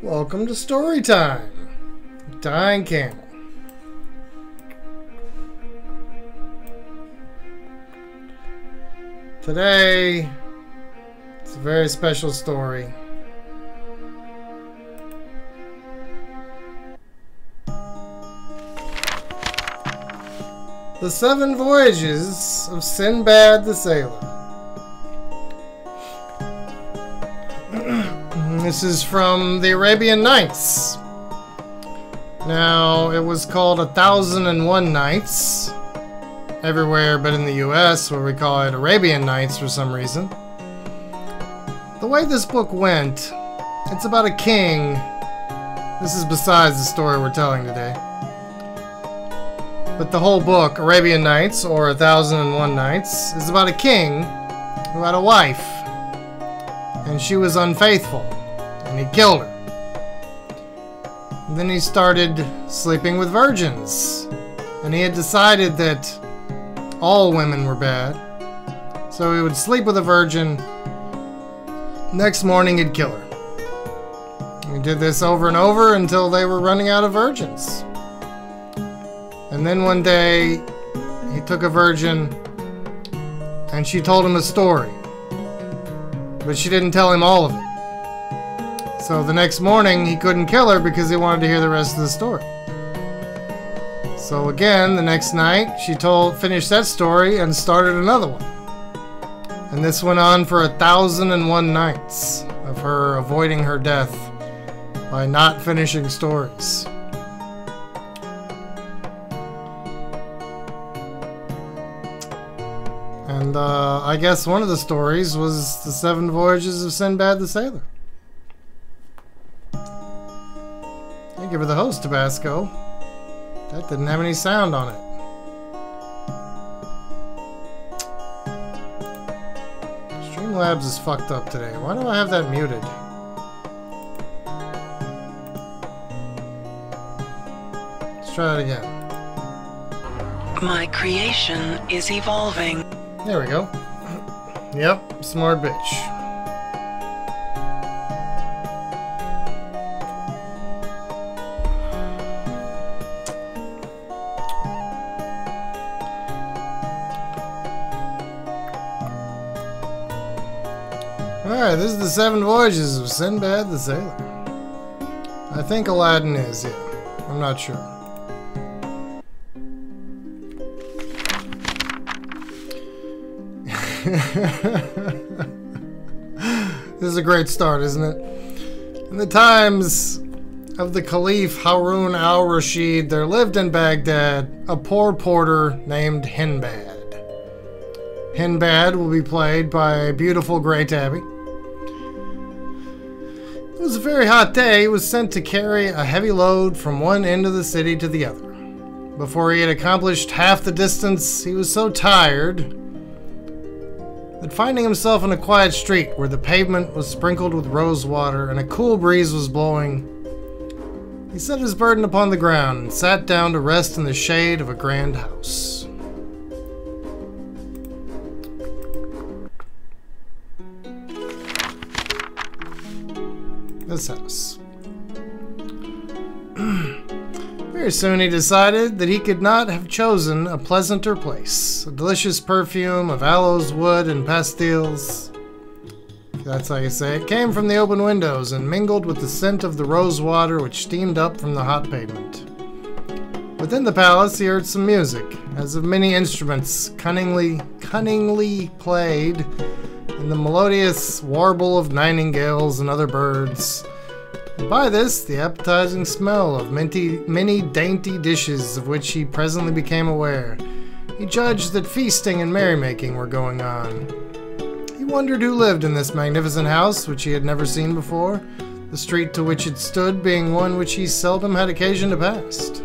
Welcome to Storytime, DyingCamel. Today, it's a very special story. The 7 Voyages of Sinbad the Sailor. This is from the Arabian Nights. Now, it was called 1001 Nights everywhere but in the US, where we call it Arabian Nights for some reason. The way this book went, it's about a king. This is besides the story we're telling today. But the whole book, Arabian Nights, or 1001 Nights, is about a king who had a wife. And she was unfaithful. And he killed her. And then he started sleeping with virgins. And he had decided that all women were bad. So he would sleep with a virgin. Next morning he'd kill her. And he did this over and over until they were running out of virgins. And then one day he took a virgin and she told him a story. But she didn't tell him all of it. So the next morning, he couldn't kill her because he wanted to hear the rest of the story. So again, the next night, she finished that story and started another one. And this went on for 1001 nights of her avoiding her death by not finishing stories. And I guess one of the stories was the 7 Voyages of Sinbad the Sailor. Thank you for the host, Tabasco. That didn't have any sound on it. Streamlabs is fucked up today. Why do I have that muted? Let's try it again. My creation is evolving. There we go. Yep, smart bitch. Alright, this is the 7 Voyages of Sinbad the Sailor. I think Aladdin is, yeah. I'm not sure. This is a great start, isn't it? In the times of the Caliph Harun al-Rashid, there lived in Baghdad a poor porter named Sinbad. Sinbad will be played by a beautiful Grey Tabby. It was a very hot day. He was sent to carry a heavy load from one end of the city to the other. Before he had accomplished half the distance, he was so tired that finding himself in a quiet street where the pavement was sprinkled with rose water and a cool breeze was blowing, he set his burden upon the ground and sat down to rest in the shade of a grand house. This house. Very soon he decided that he could not have chosen a pleasanter place. A delicious perfume of aloes wood and pastilles, if that's how you say it, came from the open windows and mingled with the scent of the rose water which steamed up from the hot pavement. Within the palace he heard some music, as of many instruments cunningly played, and the melodious warble of nightingales and other birds. And by this, the appetizing smell of many dainty dishes of which he presently became aware, he judged that feasting and merrymaking were going on. He wondered who lived in this magnificent house which he had never seen before, the street to which it stood being one which he seldom had occasion to pass.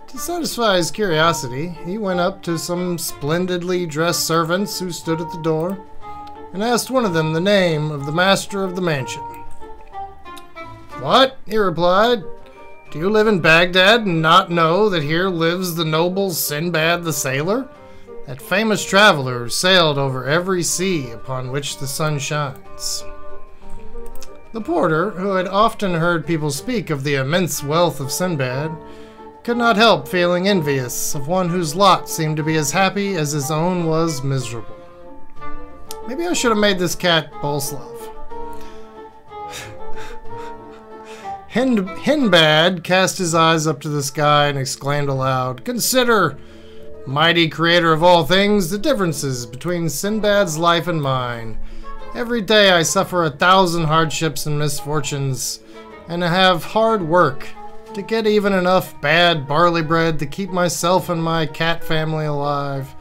To satisfy his curiosity, he went up to some splendidly dressed servants who stood at the door, and asked one of them the name of the master of the mansion. "What?" he replied. "Do you live in Baghdad and not know that here lives the noble Sinbad the Sailor, that famous traveler who sailed over every sea upon which the sun shines. The porter, who had often heard people speak of the immense wealth of Sinbad, could not help feeling envious of one whose lot seemed to be as happy as his own was miserable. Maybe I should have made this cat Bolslav. Sinbad cast his eyes up to the sky and exclaimed aloud, "Consider, mighty creator of all things, the differences between Sinbad's life and mine. Every day I suffer 1,000 hardships and misfortunes, and I have hard work to get even enough bad barley bread to keep myself and my cat family alive,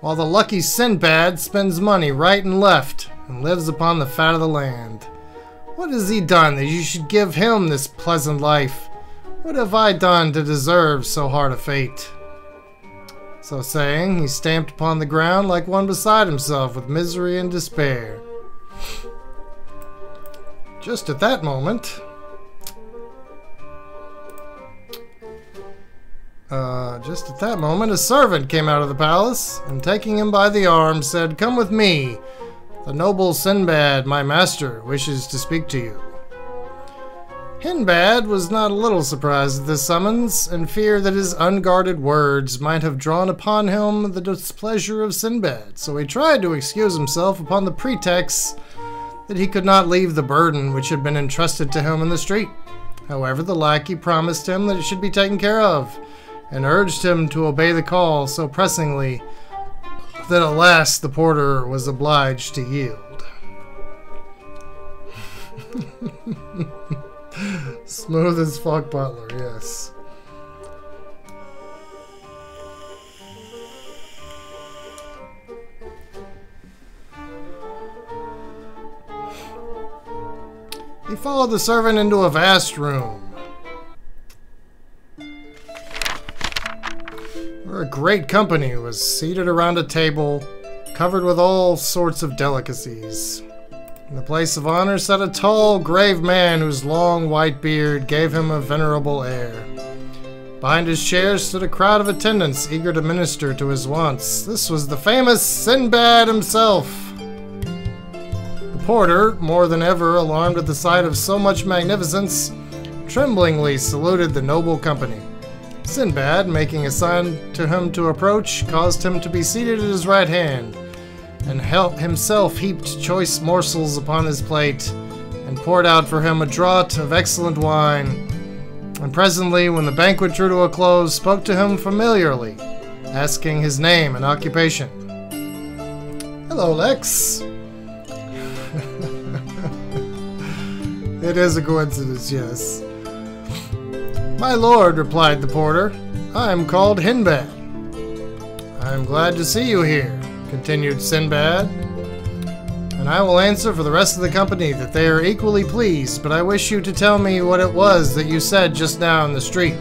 while the lucky Sinbad spends money right and left and lives upon the fat of the land. What has he done that you should give him this pleasant life? What have I done to deserve so hard a fate?" So saying, he stamped upon the ground like one beside himself with misery and despair. Just at that moment, a servant came out of the palace, and taking him by the arm, said, "Come with me. The noble Sinbad, my master, wishes to speak to you." Sinbad was not a little surprised at this summons, and feared that his unguarded words might have drawn upon him the displeasure of Sinbad, so he tried to excuse himself upon the pretext that he could not leave the burden which had been entrusted to him in the street. However, the lackey promised him that it should be taken care of, and urged him to obey the call so pressingly that at last the porter was obliged to yield. Smooth as fuck butler, yes. He followed the servant into a vast room, where a great company was seated around a table covered with all sorts of delicacies. In the place of honor sat a tall, grave man whose long white beard gave him a venerable air. Behind his chair stood a crowd of attendants eager to minister to his wants. This was the famous Sinbad himself. The porter, more than ever alarmed at the sight of so much magnificence, tremblingly saluted the noble company. Sinbad, making a sign to him to approach, caused him to be seated at his right hand, and himself heaped choice morsels upon his plate, and poured out for him a draught of excellent wine, and presently, when the banquet drew to a close, spoke to him familiarly, asking his name and occupation. "Hello, Lex." It is a coincidence, yes. "My lord," replied the porter, "I am called Sinbad." "I am glad to see you here," continued Sinbad, "and I will answer for the rest of the company that they are equally pleased, but I wish you to tell me what it was that you said just now in the street."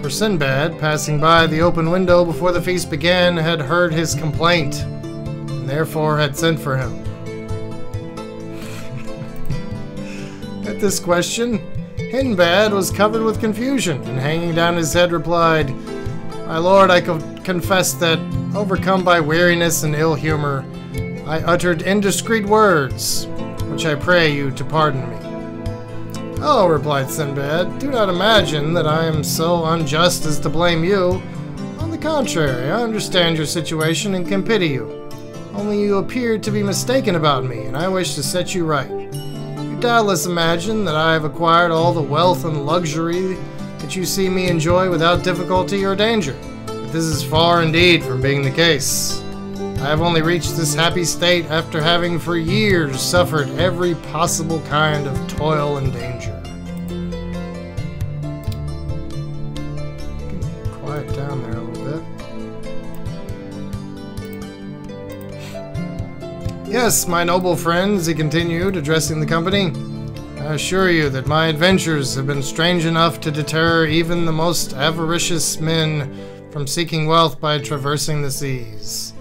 For Sinbad, passing by the open window before the feast began, had heard his complaint, and therefore had sent for him. At this question, Sinbad was covered with confusion, and hanging down his head replied, "My lord, I confess that, overcome by weariness and ill humor, I uttered indiscreet words, which I pray you to pardon me." "Oh," replied Sinbad, "do not imagine that I am so unjust as to blame you. On the contrary, I understand your situation and can pity you. Only you appear to be mistaken about me, and I wish to set you right. You doubtless imagine that I have acquired all the wealth and luxury that you see me enjoy without difficulty or danger. But this is far indeed from being the case. I have only reached this happy state after having for years suffered every possible kind of toil and danger." Quiet down there a little bit. "Yes, my noble friends," he continued, addressing the company, "I assure you that my adventures have been strange enough to deter even the most avaricious men from seeking wealth by traversing the seas.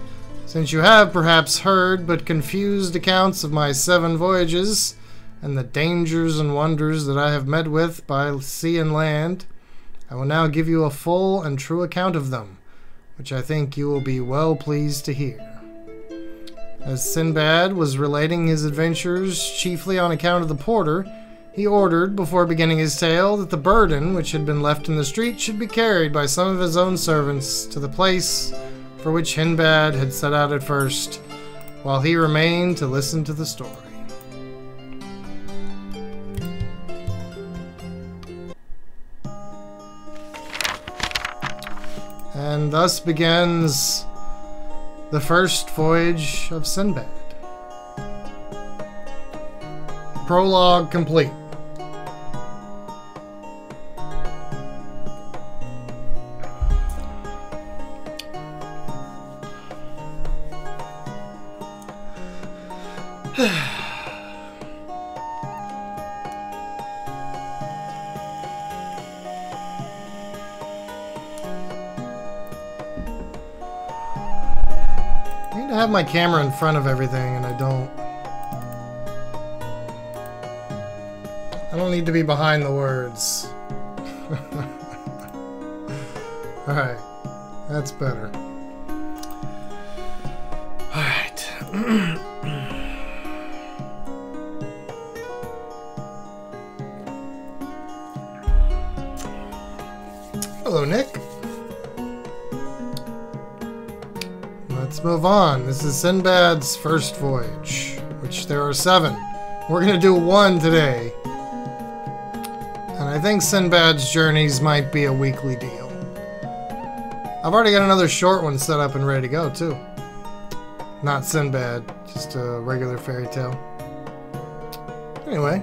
Since you have perhaps heard but confused accounts of my 7 voyages, and the dangers and wonders that I have met with by sea and land, I will now give you a full and true account of them, which I think you will be well pleased to hear. As Sinbad was relating his adventures chiefly on account of the porter, he ordered, before beginning his tale, that the burden which had been left in the street should be carried by some of his own servants to the place for which Sinbad had set out at first, while he remained to listen to the story. And thus begins the first voyage of Sinbad. Prologue complete. I need to have my camera in front of everything, and I don't need to be behind the words. Alright, that's better. Alright. Hello, Nick. Let's move on. This is Sinbad's first voyage, which there are 7. We're going to do 1 today. And I think Sinbad's journeys might be a weekly deal. I've already got another short one set up and ready to go, too. Not Sinbad, just a regular fairy tale. Anyway.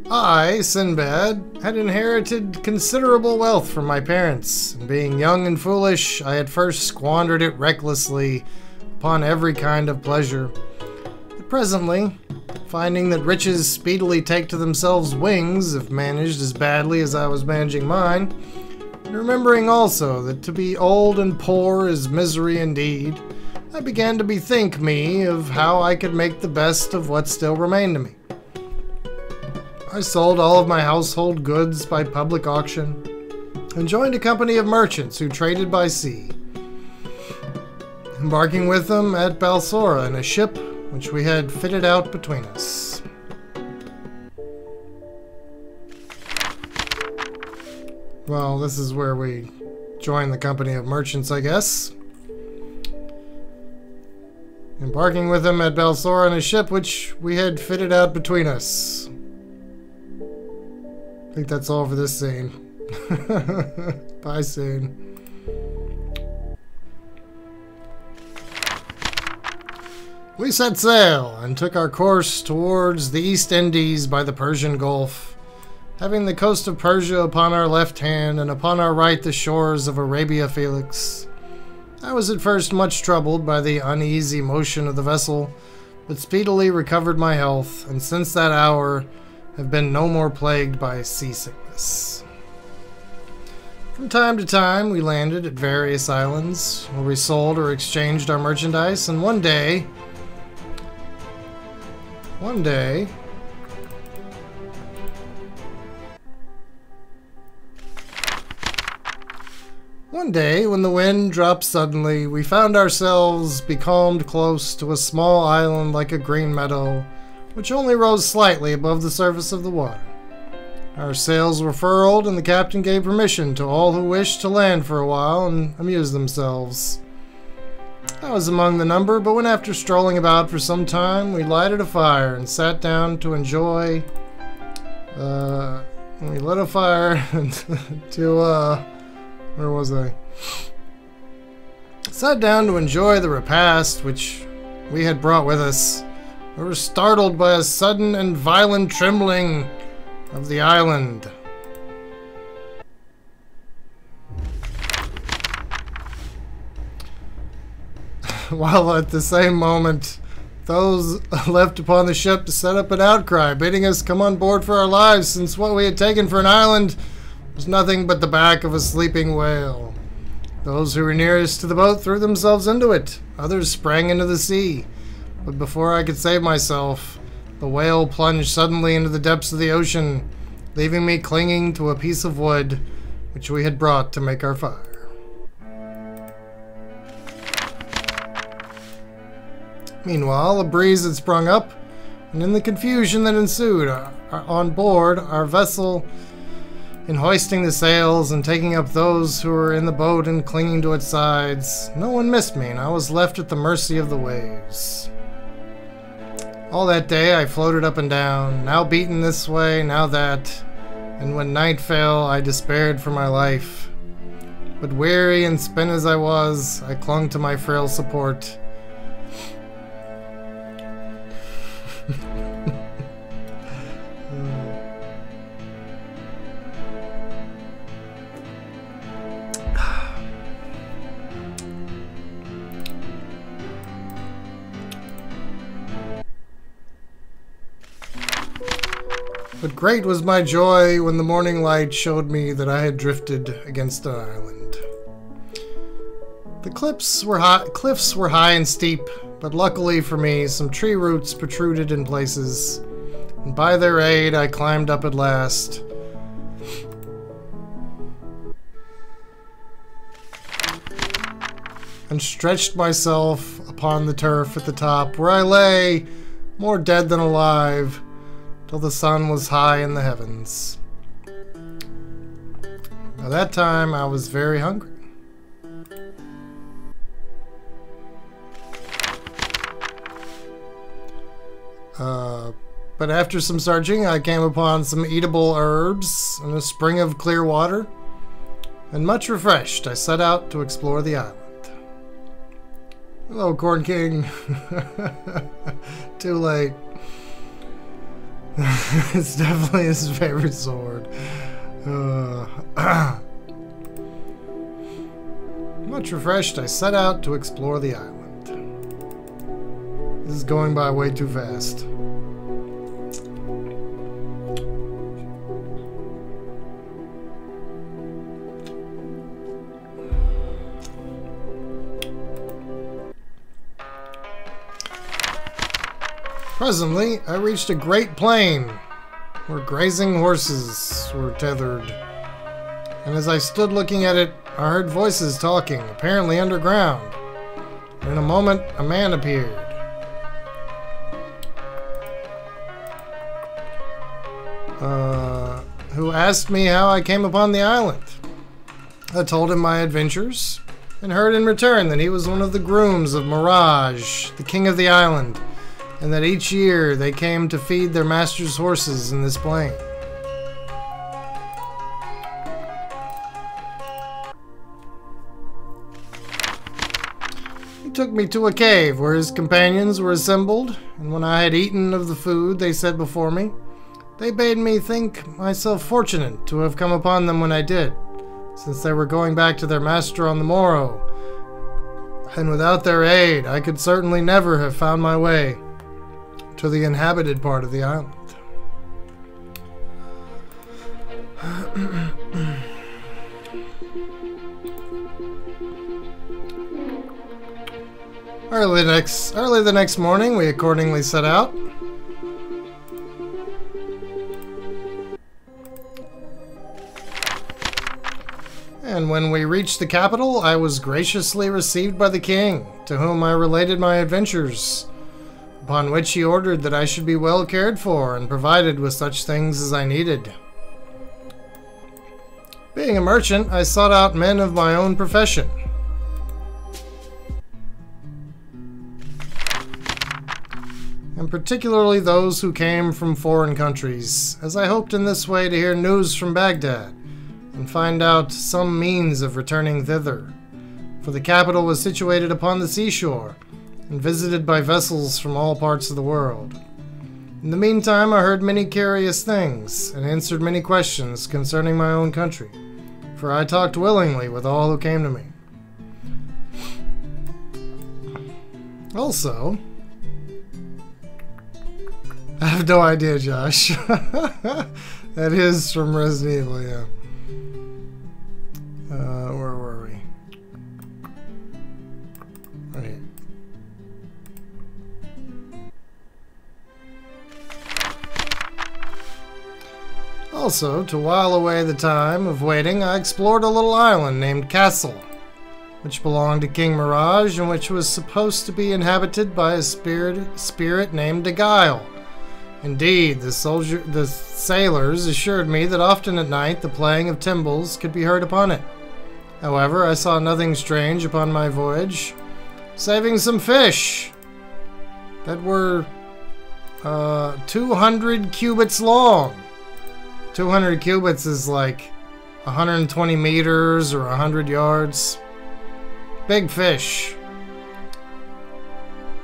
I, Sinbad, had inherited considerable wealth from my parents, and being young and foolish, I had first squandered it recklessly upon every kind of pleasure. But presently, finding that riches speedily take to themselves wings if managed as badly as I was managing mine, and remembering also that to be old and poor is misery indeed, I began to bethink me of how I could make the best of what still remained to me. I sold all of my household goods by public auction and joined a company of merchants who traded by sea, embarking with them at Balsora in a ship which we had fitted out between us. Well, this is where we joined the company of merchants, I guess. Embarking with them at Balsora in a ship which we had fitted out between us. I think that's all for this scene. Bye, scene. We set sail and took our course towards the East Indies by the Persian Gulf, having the coast of Persia upon our left hand and upon our right the shores of Arabia Felix. I was at first much troubled by the uneasy motion of the vessel, but speedily recovered my health, and since that hour have been no more plagued by seasickness. From time to time we landed at various islands where we sold or exchanged our merchandise, and one day when the wind dropped suddenly, we found ourselves becalmed close to a small island like a green meadow, which only rose slightly above the surface of the water. Our sails were furled, and the captain gave permission to all who wished to land for a while and amuse themselves. I was among the number, but when after strolling about for some time, we lighted a fire and sat down to enjoy... we lit a fire to, where was I? Sat down to enjoy the repast which we had brought with us. We were startled by a sudden and violent trembling of the island. While at the same moment, those left upon the ship set up an outcry, bidding us come on board for our lives, since what we had taken for an island was nothing but the back of a sleeping whale. Those who were nearest to the boat threw themselves into it. Others sprang into the sea. But before I could save myself, the whale plunged suddenly into the depths of the ocean, leaving me clinging to a piece of wood which we had brought to make our fire. Meanwhile, a breeze had sprung up, and in the confusion that ensued on board our vessel, in hoisting the sails and taking up those who were in the boat and clinging to its sides, no one missed me, and I was left at the mercy of the waves. All that day I floated up and down, now beaten this way, now that, and when night fell, I despaired for my life. But weary and spent as I was, I clung to my frail support. But great was my joy when the morning light showed me that I had drifted against an island. The cliffs were high and steep, but luckily for me, some tree roots protruded in places, and by their aid I climbed up at last. And stretched myself upon the turf at the top, where I lay, more dead than alive, till the sun was high in the heavens. By that time, I was very hungry. But after some searching, I came upon some eatable herbs and a spring of clear water, and much refreshed, I set out to explore the island. Hello, Corn King. Too late. It's definitely his favorite sword. Much refreshed, I set out to explore the island. This is going by way too fast. Presently, I reached a great plain where grazing horses were tethered. And as I stood looking at it, I heard voices talking, apparently underground. And in a moment, a man appeared. Who asked me how I came upon the island. I told him my adventures, and heard in return that he was one of the grooms of Mirage, the king of the island, and that each year they came to feed their master's horses in this plain. He took me to a cave where his companions were assembled, and when I had eaten of the food they set before me, they bade me think myself fortunate to have come upon them when I did, since they were going back to their master on the morrow, and without their aid I could certainly never have found my way to the inhabited part of the island. Early the next morning, we accordingly set out. And when we reached the capital, I was graciously received by the king, to whom I related my adventures, upon which he ordered that I should be well cared for and provided with such things as I needed. Being a merchant, I sought out men of my own profession. And particularly those who came from foreign countries, as I hoped in this way to hear news from Baghdad, and find out some means of returning thither, for the capital was situated upon the seashore, and visited by vessels from all parts of the world. In the meantime, I heard many curious things, and answered many questions concerning my own country, for I talked willingly with all who came to me. Also, I have no idea, Josh. That is from Resident Evil, yeah. Where were we? Right here. Also, to while away the time of waiting, I explored a little island named Castle, which belonged to King Mirage and which was supposed to be inhabited by a spirit named Beguile. Indeed, the sailors assured me that often at night the playing of timbrels could be heard upon it. However, I saw nothing strange upon my voyage, saving some fish that were 200 cubits long. 200 cubits is like 120 meters or 100 yards. Big fish.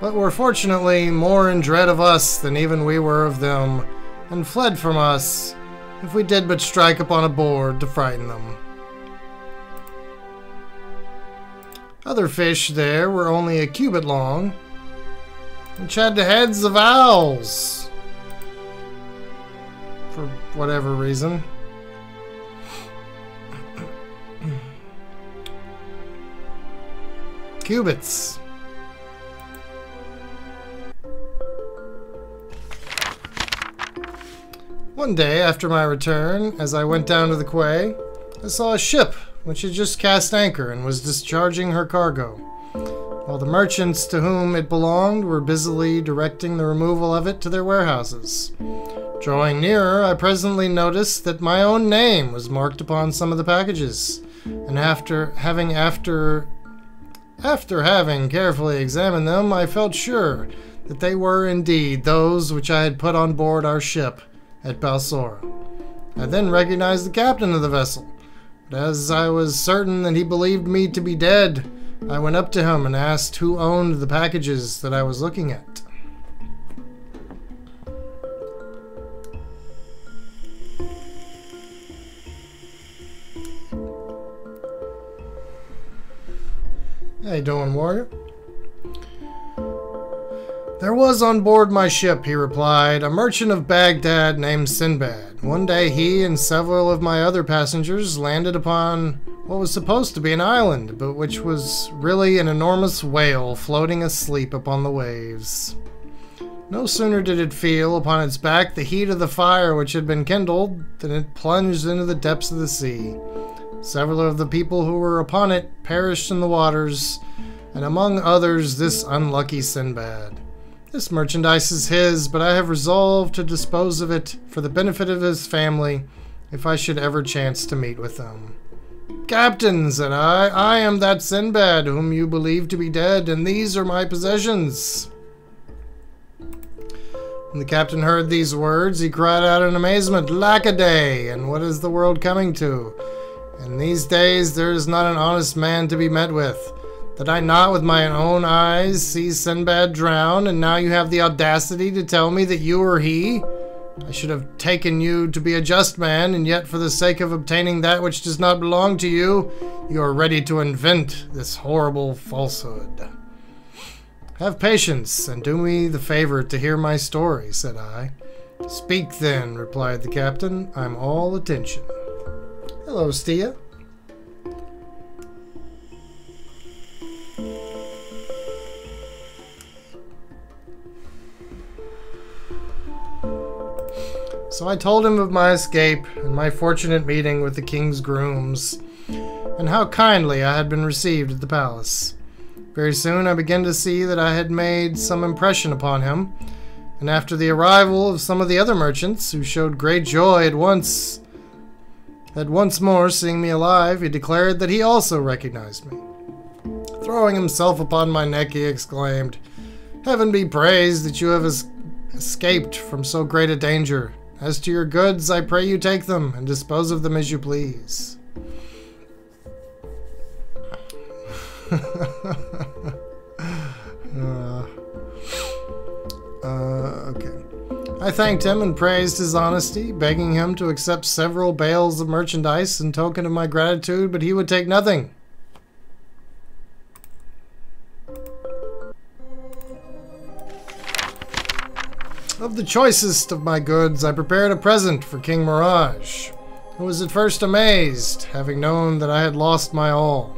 But were fortunately more in dread of us than even we were of them, and fled from us if we did but strike upon a board to frighten them. Other fish there were only a cubit long, which had the heads of owls, for whatever reason. Cubits. One day after my return, as I went down to the quay, I saw a ship which had just cast anchor and was discharging her cargo, while the merchants to whom it belonged were busily directing the removal of it to their warehouses. Drawing nearer, I presently noticed that my own name was marked upon some of the packages, and after having carefully examined them, I felt sure that they were indeed those which I had put on board our ship at Balsora. I then recognized the captain of the vessel, but as I was certain that he believed me to be dead, I went up to him and asked who owned the packages that I was looking at. How you doing, warrior? There was on board my ship, he replied, a merchant of Baghdad named Sinbad. One day he and several of my other passengers landed upon what was supposed to be an island, but which was really an enormous whale floating asleep upon the waves. No sooner did it feel upon its back the heat of the fire which had been kindled than it plunged into the depths of the sea. Several of the people who were upon it perished in the waters, and among others this unlucky Sinbad. This merchandise is his, but I have resolved to dispose of it for the benefit of his family if I should ever chance to meet with them. Captain, said I am that Sinbad whom you believe to be dead, and these are my possessions. When the captain heard these words, he cried out in amazement, Lack-a-day, and what is the world coming to? In these days there is not an honest man to be met with. Did I not with my own eyes see Sinbad drown, and now you have the audacity to tell me that you are he? I should have taken you to be a just man, and yet for the sake of obtaining that which does not belong to you, you are ready to invent this horrible falsehood. Have patience, and do me the favor to hear my story, said I. Speak then, replied the captain. I'm all attention. Hello, Stia. So I told him of my escape and my fortunate meeting with the king's grooms, and how kindly I had been received at the palace. Very soon I began to see that I had made some impression upon him, and after the arrival of some of the other merchants, who showed great joy at once more seeing me alive, he declared that he also recognized me. Throwing himself upon my neck, he exclaimed, Heaven be praised that you have escaped from so great a danger. As to your goods, I pray you take them and dispose of them as you please. Okay. I thanked him and praised his honesty, begging him to accept several bales of merchandise in token of my gratitude, but he would take nothing. Of the choicest of my goods, I prepared a present for King Mirage, who was at first amazed, having known that I had lost my all.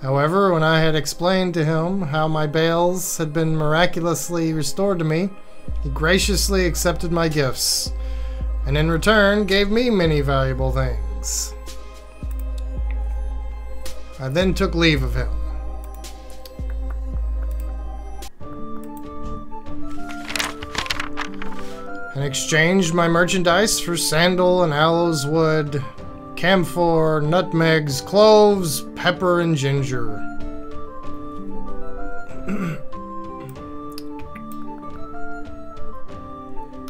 However, when I had explained to him how my bales had been miraculously restored to me, he graciously accepted my gifts, and in return gave me many valuable things. I then took leave of him. And exchanged my merchandise for sandal and aloes wood, camphor, nutmegs, cloves, pepper, and ginger.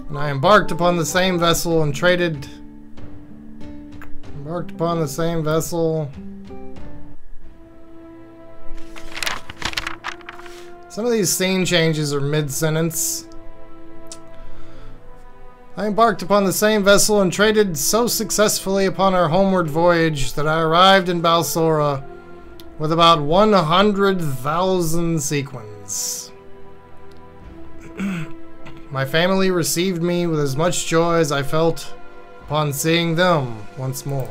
And I embarked upon the same vessel and traded... Some of these scene changes are mid-sentence. I embarked upon the same vessel and traded so successfully upon our homeward voyage that I arrived in Balsora with about 100,000 sequins. My family received me with as much joy as I felt upon seeing them once more.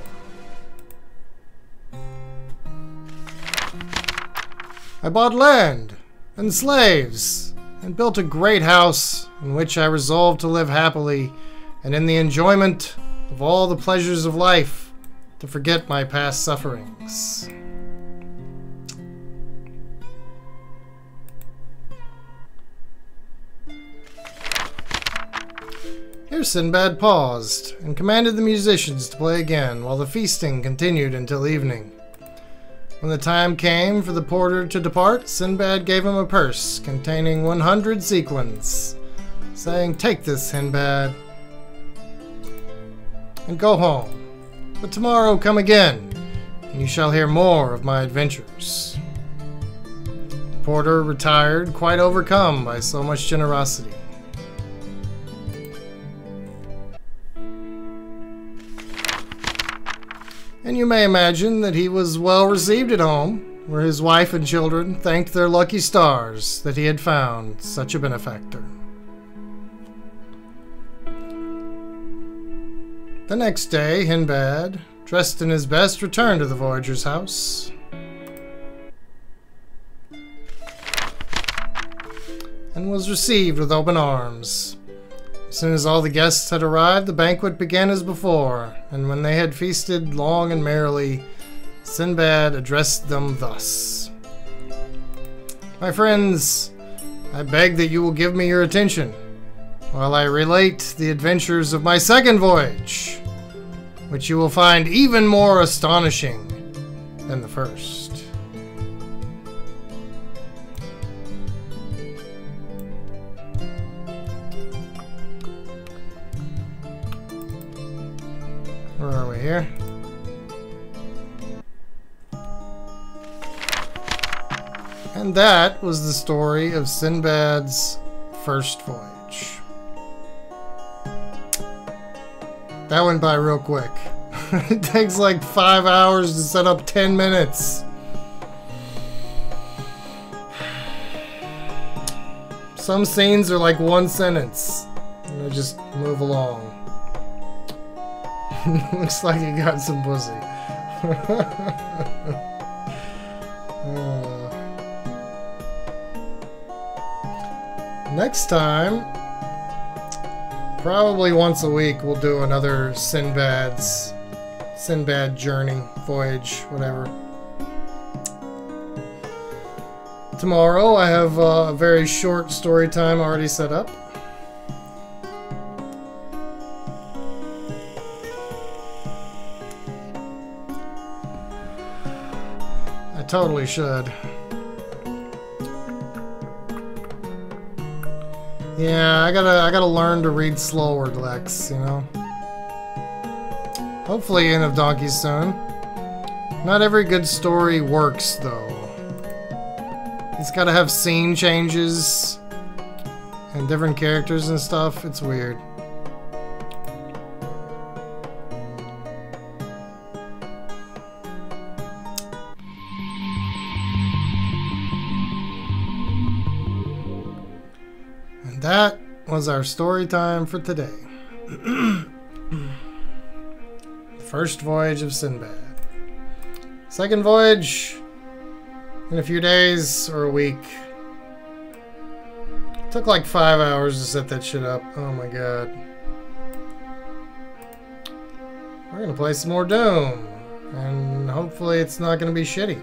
I bought land and slaves and built a great house in which I resolved to live happily and in the enjoyment of all the pleasures of life to forget my past sufferings. Here Sinbad paused and commanded the musicians to play again while the feasting continued until evening. When the time came for the porter to depart, Sinbad gave him a purse containing 100 sequins, saying, "Take this, Sinbad, and go home. But tomorrow come again, and you shall hear more of my adventures." The porter retired, quite overcome by so much generosity. And you may imagine that he was well received at home, where his wife and children thanked their lucky stars that he had found such a benefactor. The next day, Sinbad, dressed in his best, returned to the Voyager's house. And was received with open arms. As soon as all the guests had arrived, the banquet began as before, and when they had feasted long and merrily, Sinbad addressed them thus. "My friends, I beg that you will give me your attention while I relate the adventures of my second voyage, which you will find even more astonishing than the first." Where are we here? And that was the story of Sinbad's first voyage. That went by real quick. It takes like 5 hours to set up 10 minutes. Some scenes are like one sentence, and they just move along. Looks like he got some pussy. Next time, probably once a week, we'll do another Sinbad journey, voyage, whatever. Tomorrow, I have a very short story time already set up. Totally should. Yeah, I gotta learn to read slower, Lex, you know? Hopefully Inn of Donkeys soon. Not every good story works, though. It's gotta have scene changes and different characters and stuff. It's weird. That was our story time for today. First voyage of Sinbad. Second voyage in a few days or a week. Took like 5 hours to set that shit up. Oh my god. We're gonna play some more Doom. And hopefully it's not gonna be shitty.